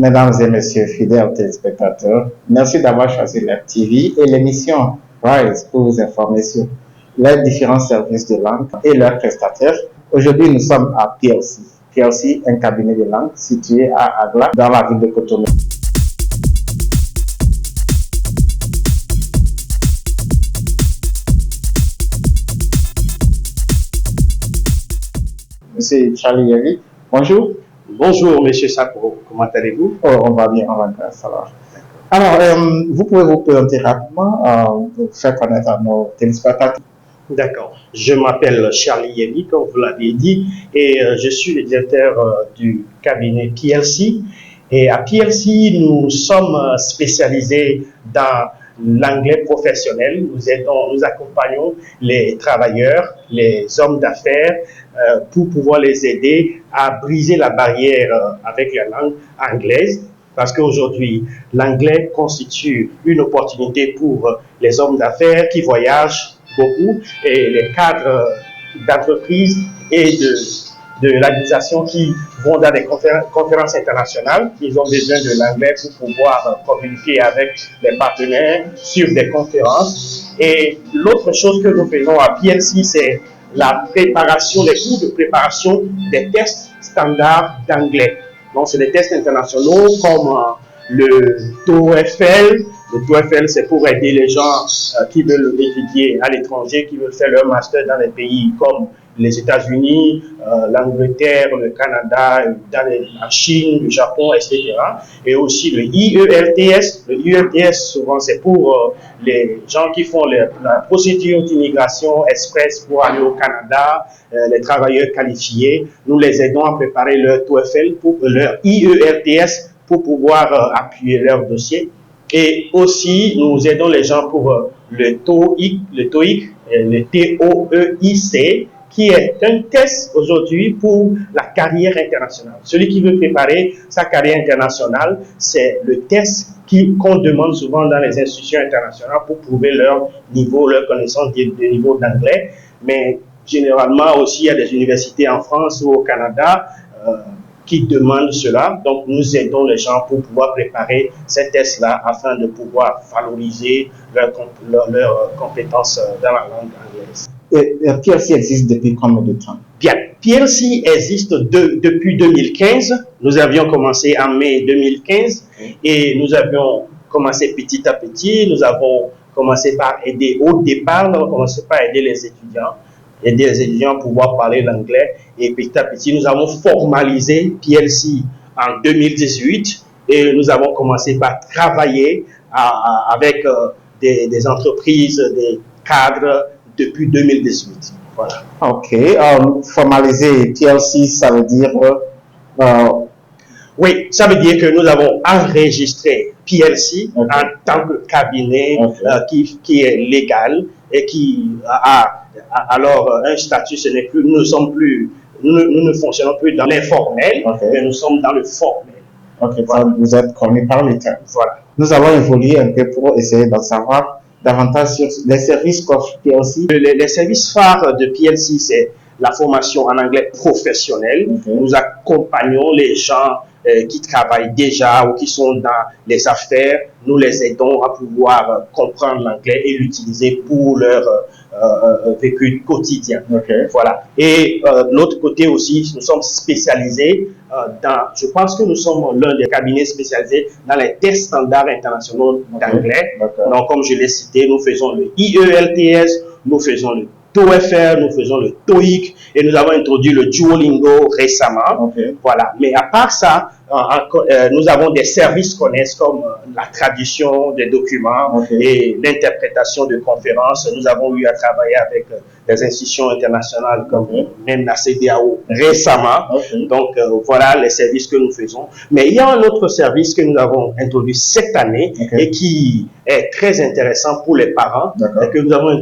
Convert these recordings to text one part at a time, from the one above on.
Mesdames et messieurs, fidèles téléspectateurs, merci d'avoir choisi la TV et l'émission Rise pour vous informer sur les différents services de langue et leurs prestataires. Aujourd'hui, nous sommes à PLC. PLC, un cabinet de langue situé à Agla, dans la ville de Cotonou. Monsieur Charlie Yeri, bonjour. Bonjour, Monsieur Sakuro, comment allez-vous? Oh, on va bien, on va bien, ça va. Alors, vous pouvez vous présenter rapidement pour faire connaître à nos téléspectateurs. D'accord. Je m'appelle Charlie Yeri, comme vous l'avez dit, et je suis le directeur du cabinet PLC. Et à PLC, nous sommes spécialisés dans l'anglais professionnel. Nous accompagnons les travailleurs, les hommes d'affaires, pour pouvoir les aider à briser la barrière avec la langue anglaise. Parce qu'aujourd'hui, l'anglais constitue une opportunité pour les hommes d'affaires qui voyagent beaucoup et les cadres d'entreprise et de l'administration qui vont dans des conférences internationales. Ils ont besoin de l'anglais pour pouvoir communiquer avec les partenaires sur des conférences. Et l'autre chose que nous faisons à PLC, c'est la préparation, les cours de préparation des tests standards d'anglais. Donc, c'est des tests internationaux comme le TOEFL. Le TOEFL, c'est pour aider les gens qui veulent étudier à l'étranger, qui veulent faire leur master dans des pays comme les États-Unis, l'Angleterre, le Canada, la Chine, le Japon, etc. Et aussi le IELTS. Le IELTS, souvent, c'est pour les gens qui font la procédure d'immigration express pour aller au Canada, les travailleurs qualifiés. Nous les aidons à préparer leur TOEFL, leur IELTS, pour pouvoir appuyer leur dossier. Et aussi, nous aidons les gens pour le TOEIC, le TOEIC, qui est un test aujourd'hui pour la carrière internationale. Celui qui veut préparer sa carrière internationale, c'est le test qu'on demande souvent dans les institutions internationales pour prouver leur niveau, leur connaissance du niveau d'anglais. Mais généralement aussi, il y a des universités en France ou au Canada qui demandent cela. Donc, nous aidons les gens pour pouvoir préparer ces tests-là afin de pouvoir valoriser leurs compétences dans la langue anglaise. Et PLC existe depuis combien de temps? Bien, PLC existe depuis 2015. Nous avions commencé en mai 2015 et nous avions commencé petit à petit. Nous avons commencé par aider au départ, nous avons commencé par aider les étudiants à pouvoir parler l'anglais. Et petit à petit, nous avons formalisé PLC en 2018 et nous avons commencé par travailler avec des entreprises, des cadres depuis 2018. Voilà. OK. Formaliser PLC, ça veut dire... Oui, ça veut dire que nous avons enregistré PLC en tant que cabinet qui est légal et qui a alors un statut. Nous ne fonctionnons plus dans l'informel, mais nous sommes dans le formel. Voilà. Vous êtes connu par l'État. Voilà. Nous allons évoluer un peu pour essayer d'en savoir davantage sur les services qu'offre PLC. Les services phares de PLC, c'est la formation en anglais professionnel. Nous accompagnons les gens qui travaillent déjà ou qui sont dans les affaires. Nous les aidons à pouvoir comprendre l'anglais et l'utiliser pour leur vécu quotidien. Voilà. Et de l'autre côté aussi, nous sommes spécialisés je pense que nous sommes l'un des cabinets spécialisés dans les tests standards internationaux d'anglais. Donc, comme je l'ai cité, nous faisons le IELTS, nous faisons le TOEFL, nous faisons le TOEIC et nous avons introduit le Duolingo récemment. Voilà. Mais à part ça, nous avons des services connexes comme la traduction des documents et l'interprétation de conférences. Nous avons eu à travailler avec des institutions internationales comme même la CEDEAO récemment. Donc, voilà les services que nous faisons. Mais il y a un autre service que nous avons introduit cette année et qui est très intéressant pour les parents et que nous avons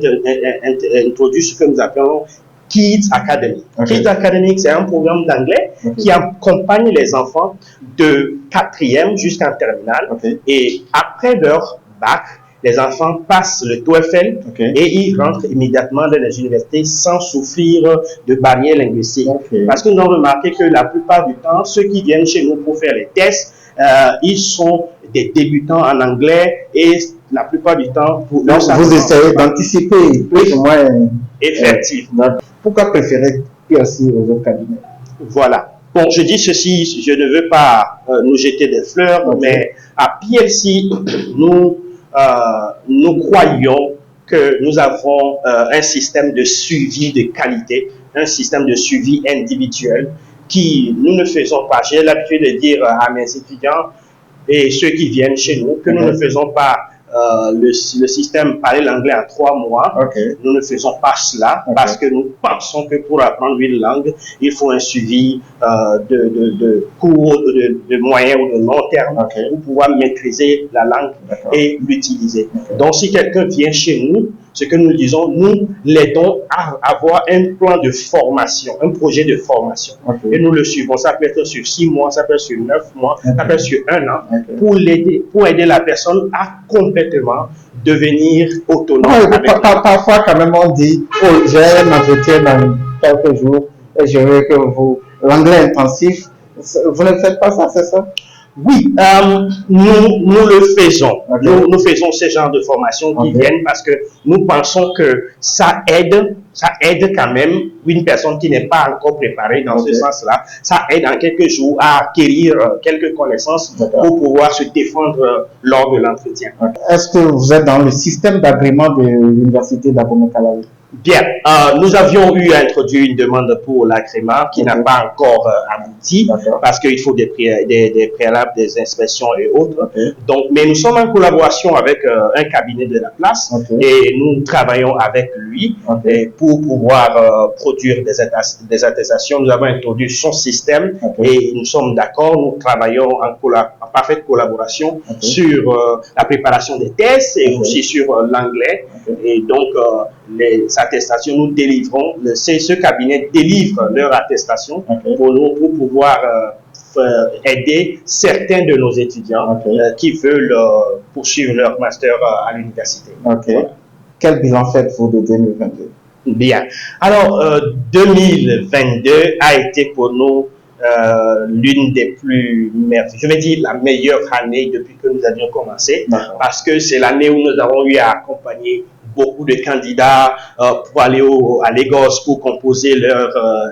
introduit ce que nous appelons Kids Academy. Kids Academy, c'est un programme d'anglais qui accompagne les enfants de 4e jusqu'en terminale. Et après leur bac, les enfants passent le TOEFL et ils rentrent immédiatement dans les universités sans souffrir de barrières linguistiques. Parce que nous avons remarqué que la plupart du temps, ceux qui viennent chez nous pour faire les tests, ils sont des débutants en anglais et la plupart du temps, donc, vous essayez d'anticiper plus ou moins. Effectivement. Pourquoi préférer PLC aux autres cabinets? Voilà. Bon, je dis ceci, je ne veux pas nous jeter des fleurs, mais à PLC, nous croyons que nous avons un système de suivi de qualité, un système de suivi individuel qui nous ne faisons pas. J'ai l'habitude de dire à mes étudiants et ceux qui viennent chez nous que nous ne faisons pas le système parler l'anglais en 3 mois. Nous ne faisons pas cela parce que nous pensons que pour apprendre une langue, il faut un suivi de court, de moyen ou de long terme pour pouvoir maîtriser la langue et l'utiliser. Donc, si quelqu'un vient chez nous, ce que nous disons, nous l'aidons à avoir un plan de formation, un projet de formation. Et nous le suivons. Ça peut être sur 6 mois, ça peut être sur 9 mois, ça peut être sur 1 an, pour aider la personne à complètement devenir autonome. Parfois, quand même, on dit, oh, j'ai un entretien dans quelques jours et je veux que l'anglais intensif, vous ne faites pas ça, c'est ça? Oui, nous le faisons. Nous faisons ce genre de formation qui viennent parce que nous pensons que ça aide quand même une personne qui n'est pas encore préparée dans ce sens-là. Ça aide en quelques jours à acquérir quelques connaissances pour pouvoir se défendre lors de l'entretien. Est-ce que vous êtes dans le système d'agrément de l'Université d'Abomey-Calavi? Bien, nous avions eu à introduire une demande pour l'agrément qui n'a pas encore abouti parce qu'il faut des préalables, des inspections et autres. Donc, mais nous sommes en collaboration avec un cabinet de la place et nous travaillons avec lui pour pouvoir produire des attestations. Nous avons introduit son système et nous sommes d'accord. Nous travaillons en parfaite collaboration sur la préparation des tests et aussi sur l'anglais. Et donc, les attestations, nous délivrons, ce cabinet délivre leur attestation pour nous, pour pouvoir aider certains de nos étudiants qui veulent poursuivre leur master à l'université. Quel bilan faites-vous de 2022? Bien. Alors, 2022 a été pour nous l'une des plus merveilleuses, je vais dire la meilleure année depuis que nous avions commencé, parce que c'est l'année où nous avons eu à accompagner beaucoup de candidats pour aller à Lagos pour composer leur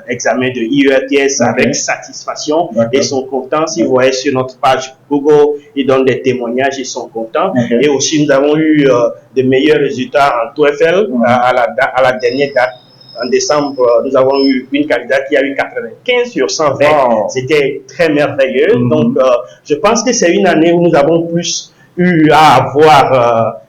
examen de IELTS avec satisfaction et sont contents. Si vous voyez sur notre page Google, ils donnent des témoignages, ils sont contents. Et aussi, nous avons eu de meilleurs résultats en TOEFL à la dernière date. En décembre, nous avons eu une candidate qui a eu 95 sur 120. C'était très merveilleux. Donc, je pense que c'est une année où nous avons plus eu à avoir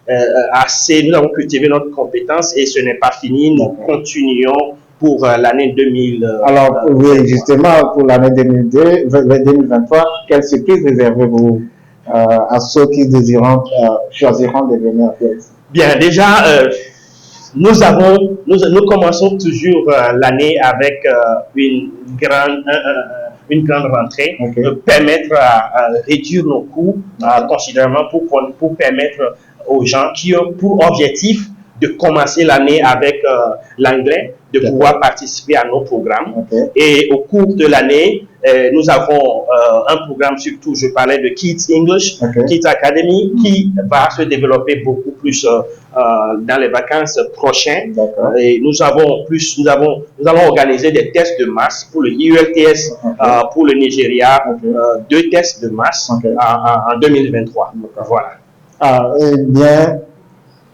assez, nous avons cultivé notre compétence et ce n'est pas fini, nous continuons pour l'année 2000. Alors, oui, justement, pour l'année 2023, quelle surprise réservez-vous à ceux qui choisiront de venir à PLC? Bien, déjà, nous commençons toujours l'année avec une grande rentrée, permettre à réduire nos coûts considérablement pour permettre aux gens qui ont pour objectif de commencer l'année avec l'anglais, de pouvoir participer à nos programmes. Et au cours de l'année, nous avons un programme surtout, je parlais de Kids English, Kids Academy, qui va se développer beaucoup plus dans les vacances prochaines. Et nous allons organiser des tests de masse pour le IELTS, pour le Nigeria, 2 tests de masse en 2023. Voilà. Eh bien,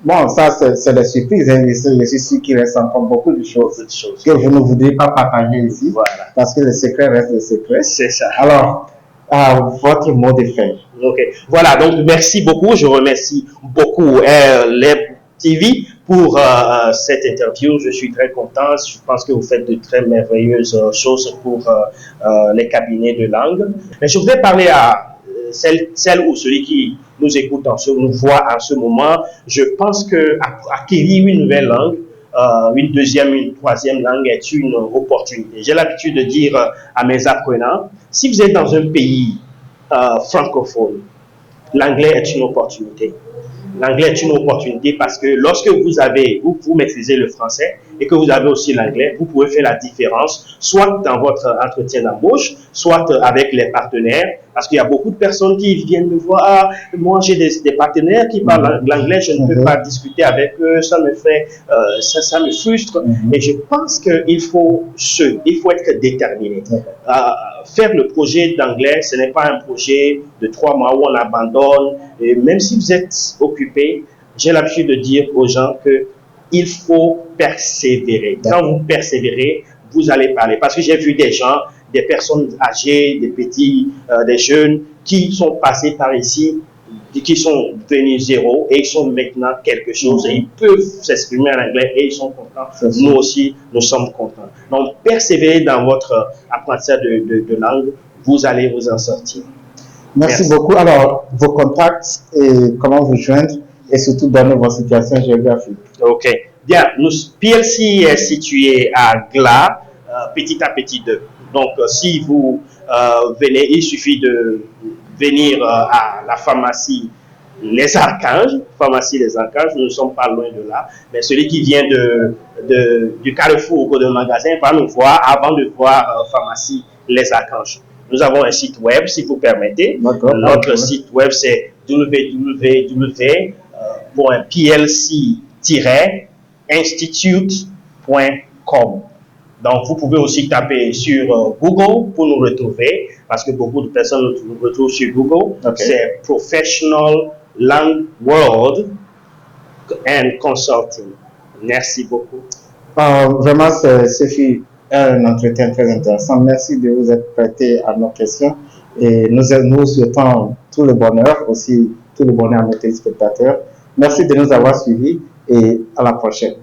bon, ça, c'est des surprises. Hein. Je suis sûr qu'il reste encore beaucoup de choses que vous ne voudrez pas partager ici. Parce que le secret reste le secret. C'est ça. Alors, votre mot de fin. Voilà, donc merci beaucoup. Je remercie beaucoup les TV pour cette interview. Je suis très content. Je pense que vous faites de très merveilleuses choses pour les cabinets de langue. Mais je voudrais parler à celle ou celui qui nous écoute, nous voit en ce moment. Je pense que acquérir une nouvelle langue, une deuxième, une troisième langue est une opportunité. J'ai l'habitude de dire à mes apprenants, si vous êtes dans un pays francophone, l'anglais est une opportunité. L'anglais est une opportunité parce que lorsque vous maîtrisez le français et que vous avez aussi l'anglais, vous pouvez faire la différence, soit dans votre entretien d'embauche, soit avec les partenaires, parce qu'il y a beaucoup de personnes qui viennent me voir, ah, moi j'ai des partenaires qui parlent l'anglais, je ne peux pas discuter avec eux, ça me fait, ça me frustre, et je pense qu'il faut être déterminé. Faire le projet d'anglais, ce n'est pas un projet de 3 mois où on abandonne, et même si vous êtes occupé, j'ai l'habitude de dire aux gens qu'il faut persévérer. Quand vous persévérez, vous allez parler. Parce que j'ai vu des gens, des personnes âgées, des petits, des jeunes, qui sont passés par ici, qui sont venus zéro et ils sont maintenant quelque chose et ils peuvent s'exprimer en anglais et ils sont contents. Nous aussi, nous sommes contents. Donc, persévérez dans votre apprentissage de langue, vous allez vous en sortir. Merci beaucoup. Alors, vos contacts et comment vous joindre et surtout donner votre situation géographique. Ok. Bien, PLC est situé à Gla, Petit à Petit 2. Donc, si vous venez, il suffit de venir à la pharmacie Les Archanges, nous ne sommes pas loin de là, mais celui qui vient du Carrefour ou de magasin va nous voir avant de voir pharmacie Les Archanges. Nous avons un site web, si vous permettez. Notre site web, c'est www.plc-institute.com. Donc, vous pouvez aussi taper sur Google pour nous retrouver, parce que beaucoup de personnes nous retrouvent sur Google. C'est Professional Land World and Consulting. Merci beaucoup. Vraiment, ce fut un entretien très intéressant. Merci de vous être prêté à nos questions. Et nous souhaitons tout le bonheur, aussi tout le bonheur à nos téléspectateurs. Merci de nous avoir suivis et à la prochaine.